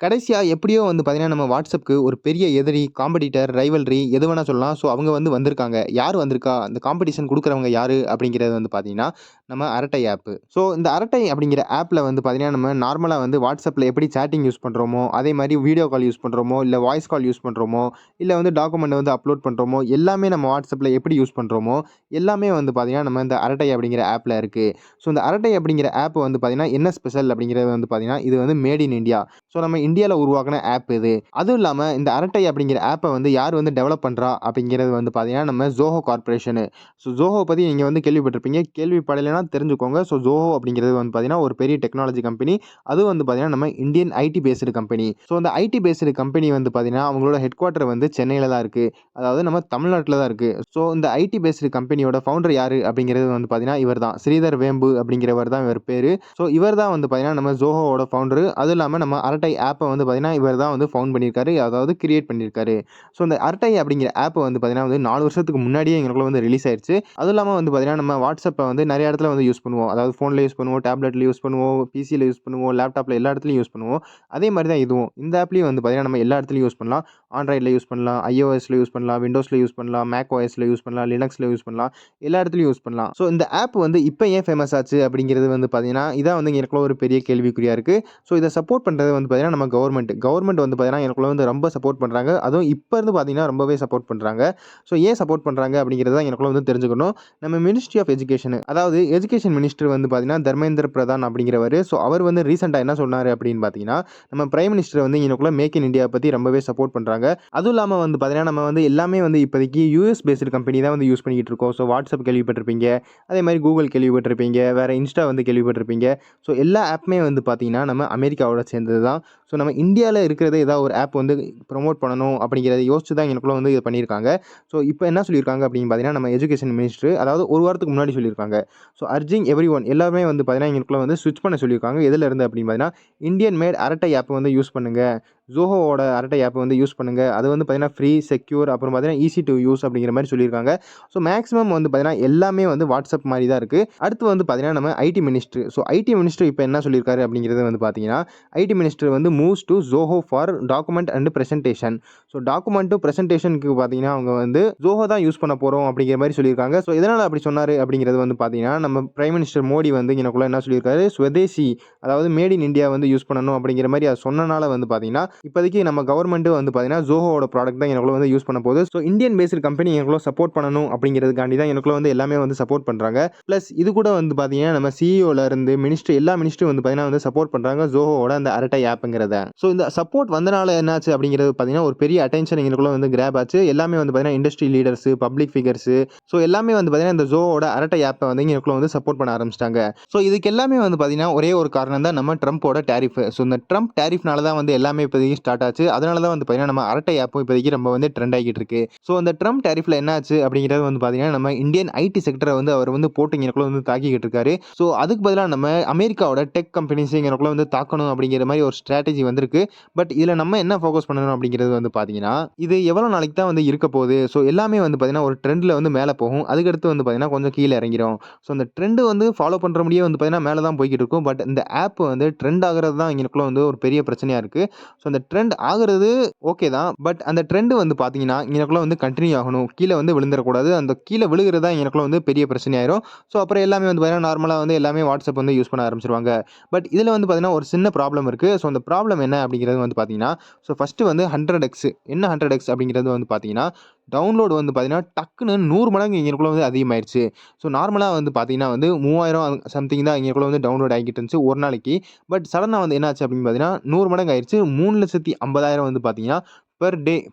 கடைசியா எப்படியோ வந்து பார்த்தீங்கன்னா, நம்ம WhatsAppக்கு ஒரு பெரிய எதிரி, காம்படிட்டர், ரைவல்ரி எது வேணா சொல்லலாம். ஸோ அவங்க வந்து வந்திருக்காங்க. யார் வந்திருக்கா? அந்த காம்படிஷன் குடுக்குறவங்க யாரு? அப்படிங்கிறது வந்து பார்த்தீங்கன்னா, நம்ம அரட்டை ஆப்பு. ஸோ இந்த அரட்டை அப்படிங்கிற ஆப்ல வந்து பார்த்தீங்கன்னா, நம்ம நார்மலா வந்து WhatsAppல எப்படி சேட்டிங் யூஸ் பண்றோமோ, அதே மாரி வீடியோ கால் யூஸ் பண்றோமோ, இல்ல வாய்ஸ் கால் யூஸ் பண்றோமோ, இல்ல வந்து டாக்குமெண்ட் வந்து அப்லோட் பண்றோமோ, எல்லாமே நம்ம WhatsAppல எப்படி யூஸ் பண்றோமோ, எல்லாமே வந்து பார்த்தீங்கன்னா, நம்ம இந்த அரட்டை அப்படிங்கிற ஆப்ல இருக்கு. ஸோ இந்த அரட்டை அப்படிங்கிற ஆப் வந்து பார்த்தீங்கன்னா, என்ன ஸ்பெஷல் அப்படிங்கிறது வந்து பார்த்தீங்கன்னா, இது வந்து மேட் இன் இண்டியா. ஸோ நம்ம இந்தியால உருவாக்குன ஆப் இது. அதுவும் இல்லாம இந்த அரட்டை அப்படிங்கிற ஆப்ப வந்து யார் வந்து டெவலப் பண்றா அப்படிங்கிறது வந்து பார்த்தீங்கன்னா, நம்ம Zoho கார்ப்பரேஷனு. ஸோ Zoho பத்தி நீங்க வந்து கேள்விப்பட்டிருப்பீங்க. கேள்விப்படலைன்னா தெரிஞ்சுக்கோங்க. ஸோ Zoho அப்படிங்கிறது வந்து பார்த்தீங்கன்னா, ஒரு பெரிய டெக்னாலஜி கம்பெனி. அதுவும் வந்து பார்த்தீங்கன்னா, நம்ம Indian ID based company. So அந்த ஐடி பேஸ்டு கம்பெனி வந்து பார்த்தீங்கன்னா, அவங்களோட ஹெட் குவார்ட்டர் வந்து சென்னையில தான் இருக்கு. அதாவது நம்ம தமிழ்நாட்டுல தான் இருக்கு. ஸோ இந்த ஐடி பேஸ்டு கம்பெனியோட ஃபவுண்டர் யாரு அப்படிங்கிறது வந்து பார்த்தீங்கன்னா, இவர் தான். ஸ்ரீதர் வேம்பு அப்படிங்கிறவர் தான் இவர் பேரு. ஸோ இவர் தான் வந்து பார்த்தீங்கன்னா, நம்ம Zohoவோட ஃபவுண்டரு. அதுவும் இல்லாம நம்ம அரட்டை ஆப்ப வந்து பார்த்தீங்கன்னா, இவர் தான் வந்து ஃபவுண்ட் பண்ணியிருக்காரு. அதாவது கிரியேட் பண்ணியிருக்காரு. ஸோ இந்த அரட்டை அப்படிங்கிற ஆப் வந்து பார்த்தீங்கன்னா, வந்து 4 வருஷத்துக்கு முன்னாடியே எங்களுக்குள்ள வந்து ரிலீஸ் ஆயிருச்சு. அதுவும் இல்லாம வந்து பார்த்தீங்கன்னா, நம்ம WhatsAppஅ வந்து நெறைய இடத்துல வந்து யூஸ் பண்ணுவோம். அதாவது ஃபோன்ல யூஸ் பண்ணுவோம், டேப்லெட்ல யூஸ் பண்ணுவோம், பிசில யூஸ் பண்ணுவோம், லேப்டாப்ல எல்லா இடத்துலயும் யூஸ் பண்ணுவோம். அதே மாரி தான் இதுவும். இந்த ஆப்லயும் வந்து பார்த்தீங்கன்னா, நம்ம எல்லா இடத்துலயும் யூஸ் பண்ணலாம். ஆண்ட்ராய்ட்ல யூஸ் பண்ணலாம், iOSல யூஸ் பண்ணலாம், விண்டோஸ்ல யூஸ் பண்ணலாம், macOSல யூஸ் பண்ணலாம், லினக்ஸ்ல யூஸ் பண்ணலாம். எல்லா இடத்துலயும் யூஸ் பண்ணலாம். ஸோ இந்த ஆப் வந்து இப்ப ஏன் ஃபேமஸ் ஆச்சு அப்படிங்கிறது வந்து பார்த்தீங்கன்னா, இதான் வந்து எனக்குள்ள ஒரு பெரிய கேள்விக்குறியா இருக்கு. ஸோ இத சப்போர்ட் பண்றது வந்து பார்த்தீங்கன்னா, நம்ம கவர்மெண்ட். கவர்மெண்ட் வந்து பார்த்தீங்கன்னா, எனக்குள்ள வந்து ரொம்ப சப்போர்ட் பண்றாங்க. அதுவும் இப்ப இருந்து பார்த்தீங்கன்னா, ரொம்பவே சப்போர்ட் பண்றாங்க. ஸோ ஏன் சப்போர்ட் பண்றாங்க அப்படிங்கிறது தான் எனக்குள்ள வந்து தெரிஞ்சுக்கணும். நம்ம மினிஸ்ட்ரி ஆஃப் எஜுகேஷன் அதாவது எஜுகேஷன் மினிஸ்டர் வந்து பார்த்தீங்கன்னா, தர்மேந்திர பிரதான் அப்படிங்கிறவரு. ஸோ அவர் வந்து ரீசென்ட்டா என்ன சொன்னாரு அப்படின்னு பார்த்தீங்கன்னா, நம்ம பிரைம் மினிஸ்டர் வந்து எனக்குள்ள மேக் இன் இண்டியா பத்தி ரொம்பவே சப்போர்ட் பண்றாங்க. அதுவும் இல்லாம வந்து பார்த்தீங்கன்னா, நம்ம வந்து எல்லாமே வந்து இப்போதைக்கு யுஎஸ் பேஸ்டு கம்பெனி தான் வந்து யூஸ் பண்ணிக்கிட்டு இருக்கோம். ஸோ WhatsApp கேள்விப்பட்டிருப்பீங்க. அதே மாரி Google கேள்விப்பட்டிருப்பீங்க. வேற Insta வந்து கேள்விப்பட்டிருப்பீங்க. ஸோ எல்லா ஆப்புமே வந்து பார்த்தீங்கன்னா, நம்ம அமெரிக்காவோட சேர்ந்தது தான். ஸோ நம்ம இந்தியால இருக்கிறத ஏதாவது ஒரு ஆப் வந்து ப்ரமோட் பண்ணணும் அப்படிங்கிறத யோசிச்சு தான் எனக்குள்ள வந்து இது பண்ணியிருக்காங்க. ஸோ இப்போ என்ன சொல்லியிருக்காங்க அப்படின்னு பார்த்தீங்கன்னா, நம்ம எஜுகேஷன் மினிஸ்டர் அதாவது ஒரு வாரத்துக்கு முன்னாடி சொல்லியிருக்காங்க. ஸோ அர்ஜிங் எவ்ரிஒன் எல்லாருமே வந்து பார்த்தீங்கன்னா, எங்களுக்குள்ள வந்து ஸ்விட்ச் பண்ண சொல்லியிருக்காங்க. எதுல இருந்து அப்படின்னு பார்த்தீங்கன்னா, இந்தியன் மேட் அரட்டை ஆப் வந்து யூஸ் பண்ணுங்க. Zohoவோட அரட்டை ஆப் வந்து யூஸ் பண்ணுங்க. அது வந்து பார்த்தீங்கன்னா, ஃப்ரீ, செக்யூர் அப்புறம் பார்த்தீங்கன்னா, ஈஸி டூ யூஸ் அப்படிங்கிற மாரி சொல்லியிருக்காங்க. ஸோ மேக்ஸிமம் வந்து பார்த்தீங்கன்னா, எல்லாமே வந்து WhatsApp மாரி தான் இருக்கு. அடுத்து வந்து பார்த்தீங்கன்னா, நம்ம IT minister. So IT minister இப்போ என்ன சொல்லியிருக்காரு அப்படிங்கிறது வந்து பார்த்தீங்கன்னா, ஐடி மினிஸ்டர் வந்து moves to Zoho for document and presentation. So டாக்குமெண்ட்டும் பிரசன்டேஷனுக்கு பார்த்தீங்கன்னா, அவங்க வந்து Zoho தான் யூஸ் பண்ண போறோம் அப்படிங்கிற மாரி சொல்லியிருக்காங்க. ஸோ எதனால அப்படி சொன்னாரு அப்படிங்கிறது வந்து பார்த்தீங்கன்னா, நம்ம பிரைம் மினிஸ்டர் மோடி வந்து எனக்குள்ள என்ன சொல்லியிருக்காரு, ஸ்வதேசி அதாவது மேட் இன் இண்டியா வந்து யூஸ் பண்ணணும் அப்படிங்கிற மாரி அத சொன்னனால வந்து பார்த்தீங்கன்னா, இப்போதைக்கு நம்ம கவர்மெண்ட்டும் வந்து பார்த்தீங்கன்னா, Zohoவோட ப்ராடக்ட் தான் எனக்குள்ள வந்து யூஸ் பண்ண போகுது. ஸோ இந்தியன் பேஸ்டு கம்பெனி எனக்குள்ள சப்போர்ட் பண்ணணும் அப்படிங்கிறதுக்காண்டி தான் எனக்குள்ள வந்து எல்லாமே வந்து சப்போர்ட் பண்றாங்க. பிளஸ் இது கூட வந்து பார்த்தீங்கன்னா, நம்ம சிஇஓல இருந்து மினிஸ்டர் எல்லா மினிஸ்டரும் வந்து பார்த்தீங்கன்னா வந்து சப்போர்ட் பண்றாங்க Zohoவோட அந்த அரட்டை ஆப்ங்கிறத. ஸோ இந்த சப்போர்ட் வந்தனால என்னாச்சு அப்படிங்கிறது பார்த்தீங்கன்னா, ஒரு பெரிய அட்டென்ஷன் எங்களுக்குள்ள வந்து கிராப் ஆச்சு. எல்லாமே வந்து பார்த்தீங்கன்னா, industry leaders, public figures so எல்லாமே வந்து பார்த்தீங்கன்னா, இந்த Zohoவோட அரட்டை ஆப்ப வந்து எங்களுக்குள்ள வந்து சப்போர்ட் பண்ண ஆரம்பிச்சிட்டாங்க. ஸோ இதுக்கு எல்லாமே வந்து பார்த்தீங்கன்னா, ஒரே ஒரு காரணம் தான் நம்ம ட்ரம்போட டாரிஃப். ஸோ இந்த ட்ரம்ப் டாரிஃப்னால தான் வந்து எல்லாமே இப்போதைக்கு ஸ்டார்ட் ஆச்சு. அதனால தான் வந்து பார்த்தீங்கன்னா, நம்ம அரட்டை ஆப்பும் இப்போதைக்கு ரொம்ப வந்து ட்ரெண்ட் ஆகிட்டு இருக்கு. ஸோ அந்த ட்ரம்ப் டாரிஃப்ல என்ன ஆச்சு அப்படிங்கிறது வந்து பார்த்தீங்கன்னா, நம்ம இந்தியன் ஐடி செக்டரை வந்து அவர் வந்து போட்டு இங்கனக்குள்ள வந்து தாக்கிக்கிட்டு இருக்காரு. ஸோ அதுக்கு பதிலா நம்ம அமெரிக்காவோட டெக் கம்பெனிஸ் இங்கனக்குள்ள வந்து தாக்கணும் அப்படிங்கிற மாதிரி ஒரு ஸ்ட்ராட்டஜி வந்திருக்கு. பட் இதில நம்ம என்ன ஃபோக்கஸ் பண்ணணும் அப்படிங்கிறது வந்து பார்த்தீங்கன்னா, இது எவ்வளோ நாளைக்கு தான் வந்து இருக்க போகுது. ஸோ எல்லாமே வந்து பார்த்தீங்கன்னா, ஒரு ட்ரெண்ட்ல வந்து மேல போகும். அதுக்கடுத்து வந்து பார்த்தீங்கன்னா, கொஞ்சம் கீழ இறங்கிரும். ஸோ அந்த ட்ரெண்ட் வந்து ஃபாலோ பண்ற முடியே வந்து பார்த்தீங்கன்னா, மேல தான் போய்க்கிட்டு இருக்கும். பட் இந்த ஆப் வந்து ட்ரெண்ட் ஆகுறது தான் இங்கனக்குள்ள வந்து ஒரு பெரிய பிரச்சனையா இருக்கு. ஸோ அந்த ட்ரெண்ட் ஆகுறது ஓகே தான். பட் அந்த ட்ரெண்ட் வந்து பார்த்தீங்கன்னா, இங்கனக்குள்ள வந்து கன்டின்யூ ஆகணும். கீழ வந்து விழுந்துறக்கூடாது. அந்த கீழ விழுகிறது தான் இங்கனக்குள்ள வந்து பெரிய பிரச்சனை ஆயிரும். ஸோ அப்புறம் எல்லாமே வந்து பார்த்தீங்கன்னா, நார்மலா வந்து எல்லாமே WhatsApp வந்து யூஸ் பண்ண ஆரம்பிச்சுருவாங்க. பட் இதில வந்து பார்த்தீங்கன்னா, ஒரு சின்ன ப்ராப்ளம் இருக்கு. ஸோ அந்த ப்ராப்ளம் என்ன அப்படிங்கிறது வந்து பார்த்தீங்கன்னா, ஸோ ஃபர்ஸ்ட்டு வந்து 100x என்ன 100x அப்படிங்கிறது வந்து பார்த்தீங்கன்னா, டவுன்லோட் வந்து பார்த்தீங்கன்னா, டக்குன்னு 100 மடங்கு இங்கனக்குள்ள வந்து அதிகமாயிருச்சு. ஸோ நார்மலா வந்து பார்த்தீங்கன்னா வந்து 3000 சம்திங் தான் இங்கனக்குள்ள வந்து டவுன்லோட் ஆகிட்டு இருந்துச்சு ஒரு நாளைக்கு. பட் சடனா வந்து என்னாச்சு அப்படின்னு பார்த்தீங்கன்னா, 100 மடங்கு ஆயிருச்சு. 3,50,000 வந்து பார்த்தீங்கன்னா, பெர்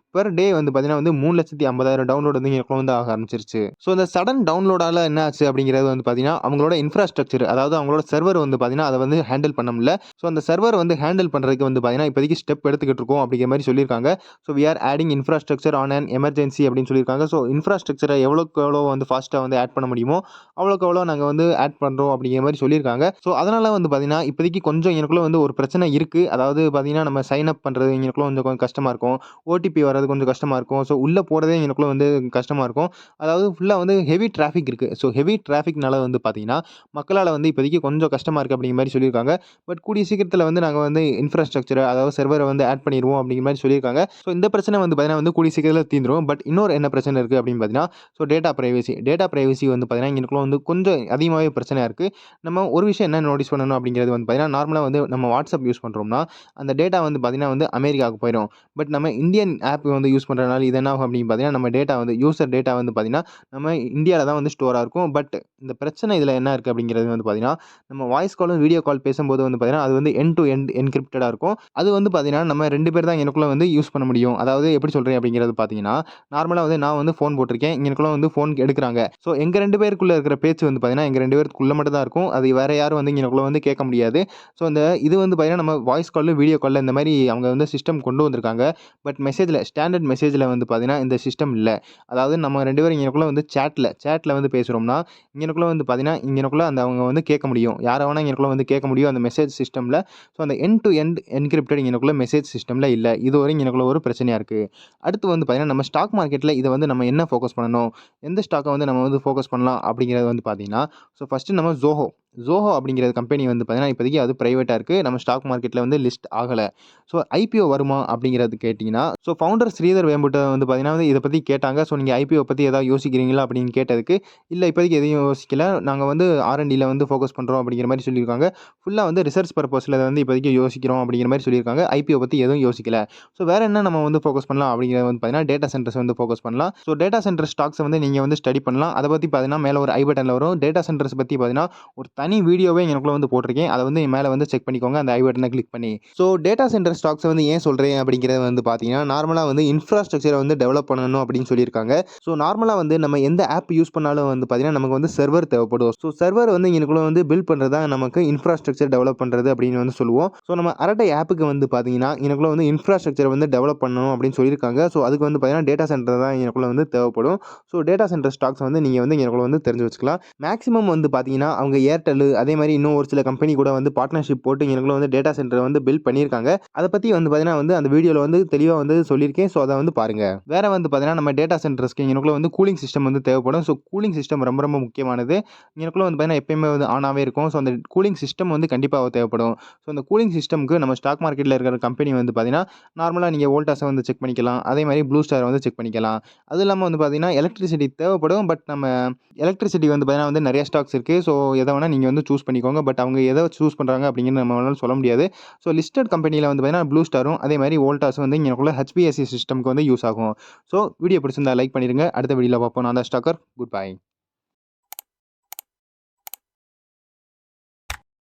டே வந்து பார்த்தீங்கன்னா வந்து 3,50,000 டவுன்லோட் வந்து எனக்குள்ள வந்து ஆக ஆரம்பிச்சிருச்சு. ஸோ இந்த சடன் டவுன்லோடால என்ன ஆச்சு அப்படிங்கிறது வந்து பார்த்தீங்கன்னா, அவங்களோட இன்ஃப்ராஸ்ட்ரக்சர் அதாவது அவங்களோட சர்வர் வந்து பார்த்தீங்கன்னா, அத வந்து ஹேண்டில் பண்ண முடியல. ஸோ அந்த சர்வர் வந்து ஹேண்டில் பண்றதுக்கு வந்து பார்த்தீங்கன்னா, இப்போதைக்கு ஸ்டெப் எடுத்துக்கிட்டு இருக்கோம் அப்படிங்கிற மாரி சொல்லியிருக்காங்க. So we are adding infrastructure on an emergency அப்படின்னு சொல்லியிருக்காங்க. ஸோ இன்ஃப்ராஸ்ட்ரக்சர எவ்வளோக்கு எவ்வளோ வந்து ஃபாஸ்ட்டா வந்து ஆட் பண்ண முடியுமோ, அவ்வளோக்கு எவ்வளோ நாங்க வந்து ஆட் பண்றோம் அப்படிங்கிற மாரி சொல்லியிருக்காங்க. ஸோ அதனால வந்து பார்த்தீங்கன்னா, இப்போதைக்கு கொஞ்சம் எனக்குள்ள வந்து ஒரு பிரச்சனை இருக்கு. அதாவது பார்த்தீங்கன்னா, நம்ம சைன் அப் பண்றது எனக்குள்ள கொஞ்சம் கொஞ்சம் கஷ்டமா இருக்கும். ஓடிபி வர்றது கொஞ்சம் கஷ்டமா இருக்கும். ஸோ உள்ள போறதே எங்களுக்குள்ள வந்து கஷ்டமா இருக்கும். அதாவது ஃபுல்லா வந்து ஹெவி டிராஃபிக் இருக்கு. ஸோ ஹெவி டிராஃபிக்னால வந்து பார்த்தீங்கன்னா, மக்களால வந்து இப்போதைக்கு கொஞ்சம் கஷ்டமா இருக்கு அப்படிங்கிற மாரி சொல்லியிருக்காங்க. பட் கூடிய சீக்கிரத்தில வந்து நாங்க வந்து இன்ஃப்ராஸ்ட்ரக்சர அதாவது சர்வர வந்து ஆட் பண்ணிருவோம் அப்படிங்கிற மாரி சொல்லியிருக்காங்க. ஸோ இந்த பிரச்சனை வந்து பார்த்தீங்கன்னா வந்து கூடிய சீக்கிரத்தில தீந்துரும். பட் இன்னொரு என்ன பிரச்சனை இருக்கு அப்படின்னு பார்த்தீங்கன்னா, so data privacy. Data privacy வந்து பார்த்தீங்கன்னா, எங்களுக்குள்ள வந்து கொஞ்சம் அதிகமாவே பிரச்சனையா இருக்கு. நம்ம ஒரு விஷயம் என்ன நோட்டீஸ் பண்ணணும் அப்படிங்கிறது வந்து பார்த்தீங்கன்னா, நார்மலா வந்து நம்ம WhatsApp யூஸ் பண்றோம்னா, அந்த டேட்டா வந்து பார்த்தீங்கன்னா வந்து அமெரிக்காவுக்கு போயிரும். பட் நம்ம இந்தியன் ஆப் வந்து யூஸ் பண்றதுனால இது என்ன ஆகும் அப்படின்னு பார்த்தீங்கன்னா, நம்ம டேட்டா வந்து யூசர் டேட்டா வந்து பார்த்தீங்கன்னா, நம்ம இந்தியால தான் வந்து ஸ்டோரா இருக்கும். பட் இந்த பிரச்சனை இதில என்ன இருக்கு அப்படிங்கிறது வந்து பார்த்தீங்கன்னா, நம்ம வாய்ஸ் காலும், வீடியோ கால் பேசும்போது வந்து பார்த்தீங்கன்னா, அது வந்து எண்ட் டூ எண்ட் என்கிரிப்டடா இருக்கும். அது வந்து பார்த்தீங்கன்னா, நம்ம 2 பேர் தான் எனக்குள்ள வந்து யூஸ் பண்ண முடியும். அதாவது எப்படி சொல்றேன் அப்படிங்கிறது பார்த்தீங்கன்னா, நார்மலா வந்து நான் வந்து ஃபோன் போட்டிருக்கேன். எனக்குள்ள வந்து ஃபோன் எடுக்குறாங்க. ஸோ எங்க 2 பேருக்குள்ள இருக்கிற பேச்சு வந்து பார்த்தீங்கன்னா, எங்க 2 பேருக்குள்ள மட்டும் தான் இருக்கும். அது வேற யாரும் வந்து எனக்குள்ள வந்து கேட்க முடியாது. ஸோ இது வந்து பார்த்தீங்கன்னா, நம்ம வாய்ஸ் கால்ல, வீடியோ கால்ல இந்த மாரி அவங்க வந்து சிஸ்டம் கொண்டு வந்திருக்காங்க. பட் ஸ்டாண்டர்ட் மெசேஜ்ல வந்து பார்த்தீங்கன்னா, இந்த சிஸ்டம் இல்ல. அதாவது நம்ம 2 பேரும் இங்கனக்குள்ள வந்து சேட்ல வந்து பேசுறோம்னா, இங்கனக்குள்ள வந்து பார்த்தீங்கன்னா, இங்கனக்குள்ள அந்த அவங்க வந்து கேட்க முடியும். யார வேணா இங்கனக்குள்ள வந்து கேட்க முடியும் அந்த மெசேஜ் சிஸ்டம்ல. ஸோ அந்த எண்ட் டூ எண்ட் என்கிரிப்டட் இங்கனக்குள்ள மெசேஜ் சிஸ்டம்ல இல்ல. இது ஒரு இங்கனக்குள்ள ஒரு பிரச்சனையா இருக்கு. அடுத்து வந்து பார்த்தீங்கன்னா, நம்ம ஸ்டாக் மார்க்கெட்ல இத வந்து நம்ம என்ன ஃபோக்கஸ் பண்ணணும்? எந்த ஸ்டாக்க வந்து நம்ம வந்து ஃபோக்கஸ் பண்ணலாம் அப்படிங்கிறது வந்து பார்த்தீங்கன்னா, ஸோ ஃபர்ஸ்ட்டு நம்ம ஜோஹோ அப்படிங்கிற கம்பெனி வந்து பார்த்தீங்கன்னா, இப்போதைக்கு அது பிரைவேட்டா இருக்கு. நம்ம ஸ்டாக் மார்க்கெட்ல வந்து லிஸ்ட் ஆகல. ஸோ ஐபிஓ வருமா அப்படிங்கிறது கேட்டீங்கன்னா, ஸோ ஃபவுண்டர் ஸ்ரீதர் வேம்புட்ட வந்து பார்த்தீங்கன்னா வந்து இத பத்தி கேட்டாங்க. ஸோ நீங்க ஐபிஓ பத்தி ஏதாவது யோசிக்கிறீங்களா அப்படின்னு கேட்டதுக்கு, இல்ல இப்போதைக்கு எதையும் யோசிக்கல. நாங்க வந்து ஆர்&டில வந்து ஃபோக்கஸ் பண்றோம் அப்படிங்கிற மாரி சொல்லியிருக்காங்க. ஃபுல்லா வந்து ரிசர்ச் பர்ப்பஸ்ல வந்து இப்போதைக்கு யோசிக்கிறோம் அப்படிங்கிற மாரி சொல்லியிருக்காங்க. ஐபிஓ பத்தி எதுவும் யோசிக்கல. ஸோ வேற என்ன நம்ம வந்து ஃபோக்கஸ் பண்ணலாம் அப்படிங்கிறது வந்து பார்த்தீங்கன்னா, டேட்டா சென்டர்ஸ் வந்து ஃபோக்கஸ் பண்ணலாம். ஸோ டேட்டா சென்டர் ஸ்டாக்ஸ வந்து நீங்க வந்து ஸ்டடி பண்ணலாம். அத பத்தி பார்த்தீங்கன்னா, மேல ஒரு ஐ பட்டன்ல வரும். டேட்டா சென்டர்ஸ் பத்தி பார்த்தீங்கன்னா, ஒரு தனி வீடியோவே எனக்குள்ள வந்து போட்டிருக்கேன். அத வந்து மேல வந்து செக் பண்ணிக்கோங்க. அந்த ஐ பட்டன கிளிக் பண்ணி. ஸோ டேட்டா சென்டர் ஸ்டாக்ஸ வந்து ஏன் சொல்றேன் அப்படிங்கிறது வந்து பார்த்தீங்கன்னா, நார்மலா வந்து இன்ஃப்ராஸ்ட்ரக்சர வந்து டெவலப் பண்ணணும் அப்படின்னு சொல்லியிருக்காங்க. ஸோ நார்மலா வந்து நம்ம எந்த ஆப் யூஸ் பண்ணாலும் வந்து பார்த்தீங்கன்னா, நமக்கு வந்து சர்வர் தேவைப்படும். ஸோ சர்வர் வந்து எனக்குள்ள வந்து பில்ட் பண்றது தான் நமக்கு இன்ஃப்ராஸ்ட்ரக்சர் டெவலப் பண்றது அப்படின்னு வந்து சொல்லுவோம். ஸோ நம்ம அரட்டை ஆப்புக்கு வந்து பார்த்தீங்கன்னா, எனக்குள்ள வந்து இன்ஃப்ராஸ்ட்ரக்சர வந்து டெவலப் பண்ணணும் அப்படின்னு சொல்லியிருக்காங்க. ஸோ அதுக்கு வந்து பார்த்தீங்கன்னா, டேட்டா சென்டர் தான் எனக்குள்ள வந்து தேவைப்படும். ஸோ டேட்டா சென்டர் ஸ்டாக்ஸ் வந்து நீங்க வந்து எனக்குள்ள வந்து தெரிஞ்சு வச்சுக்கலாம். மேக்ஸிமம் வந்து பார்த்தீங்கன்னா, அவங்க ஏர்டெல் அதே மாரி இன்னும் ஒரு சில கம்பெனி கூட வந்து பார்ட்னர்ஷிப் போட்டு எனக்குள்ள வந்து டேட்டா சென்டர வந்து பில்ட் பண்ணியிருக்காங்க. அத பத்தி வந்து பார்த்தீங்கன்னா வந்து அந்த வீடியோல வந்து தெளிவா வந்து சொல்லியிருக்கேன். ஸோ அத வந்து பாருங்க. வேற வந்து பார்த்தீங்கன்னா, நம்ம டேட்டா சென்டர்ஸ்க்கு எனக்குள்ள வந்து கூலிங் சிஸ்டம் வந்து தேவைப்படும். ஸோ கூலிங் சிஸ்டம் ரொம்ப ரொம்ப முக்கியமானது. எனக்குள்ள வந்து பார்த்தீங்கன்னா, எப்பயுமே வந்து ஆனாவே இருக்கும். ஸோ அந்த கூலிங் சிஸ்டம் வந்து கண்டிப்பா தேவைப்படும். ஸோ அந்த கூலிங் சிஸ்டம்க்கு நம்ம ஸ்டாக் மார்க்கெட்ல இருக்கிற கம்பெனி வந்து பார்த்தீங்கன்னா, நார்மலா நீங்க வோல்டாஸ வந்து செக் பண்ணிக்கலாம். அதே மாரி ப்ளூ ஸ்டார வந்து செக் பண்ணிக்கலாம். அது இல்லாம வந்து பார்த்தீங்கன்னா, எலக்ட்ரிசிட்டி தேவைப்படும். பட் நம்ம எலக்ட்ரிசிட்டி வந்து பார்த்தீங்கன்னா வந்து நெறைய ஸ்டாக்ஸ் இருக்கு. ஸோ எத வேணா நீங்க வந்து சூஸ் பண்ணிக்கோங்க. பட் அவங்க எத சூஸ் பண்றாங்க அப்படிங்கிறது நம்மளால சொல்ல முடியாது. ஸோ லிஸ்டட் கம்பெனில வந்து பார்த்தீங்கன்னா, ப்ளூ ஸ்டாரும் அதே மாரி வோல்டாஸும் வந்து எனக்குள்ள HPSC சிஸ்டம்க்கு வந்து யூஸ் ஆகும். ஸோ வீடியோ பிடிச்சிருந்தா லைக் பண்ணிருங்க. அடுத்த வீடியோல பார்ப்போம். நான் தான் ஸ்டாக்கர். Good bye.